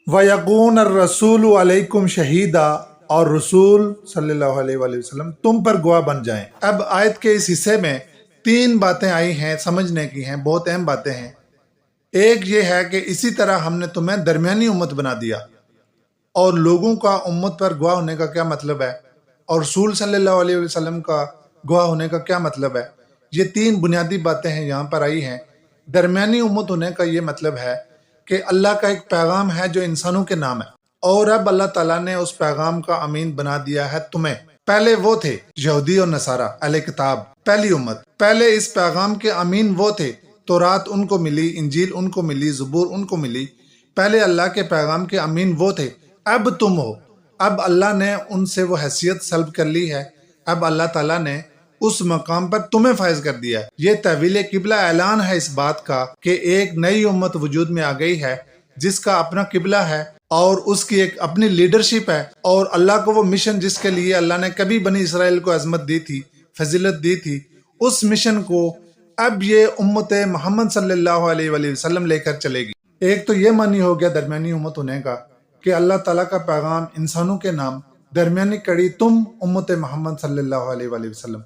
وَيَكُونَ الرَّسُولُ عَلَيْكُمْ شَهِيدًا، اور رسول صلی اللہ علیہ وآلہ وسلم تم پر گواہ بن جائیں۔ اب آیت کے اس حصے میں تین باتیں آئی ہیں، سمجھنے کی ہیں، بہت اہم باتیں ہیں۔ ایک یہ ہے کہ اسی طرح ہم نے تمہیں درمیانی امت بنا دیا، اور لوگوں کا امت پر گواہ ہونے کا کیا مطلب ہے، اور رسول صلی اللہ علیہ وسلم کا گواہ ہونے کا کیا مطلب ہے۔ یہ تین بنیادی باتیں ہیں یہاں پر آئی ہیں۔ درمیانی امت ہونے کا یہ مطلب ہے کہ اللہ کا ایک پیغام ہے جو انسانوں کے نام ہے، اور اب اللہ تعالیٰ نے اس پیغام کا امین بنا دیا ہے تمہیں۔ پہلے وہ تھے یہودی اور نصارہ اہل کتاب، پہلی امت۔ پہلے اس پیغام کے امین وہ تھے، تورات ان کو ملی، انجیل ان کو ملی، زبور ان کو ملی۔ پہلے اللہ کے پیغام کے امین وہ تھے، اب تم ہو۔ اب اللہ نے ان سے وہ حیثیت سلب کر لی ہے، اب اللہ تعالیٰ نے اس مقام پر تمہیں فائز کر دیا ہے۔ یہ تحویل قبلہ اعلان ہے اس بات کا کہ ایک نئی امت وجود میں آ گئی ہے جس کا اپنا قبلہ ہے اور اس کی ایک اپنی لیڈرشپ ہے، اور اللہ کو وہ مشن جس کے لیے اللہ نے کبھی بنی اسرائیل کو عظمت دی تھی، فضیلت دی تھی، اس مشن کو اب یہ امت محمد صلی اللہ علیہ وآلہ وسلم لے کر چلے گی۔ ایک تو یہ معنی ہو گیا درمیانی امت ہونے کا کہ اللہ تعالیٰ کا پیغام انسانوں کے نام، درمیانی کڑی تم امت محمد صلی اللہ علیہ وآلہ وسلم۔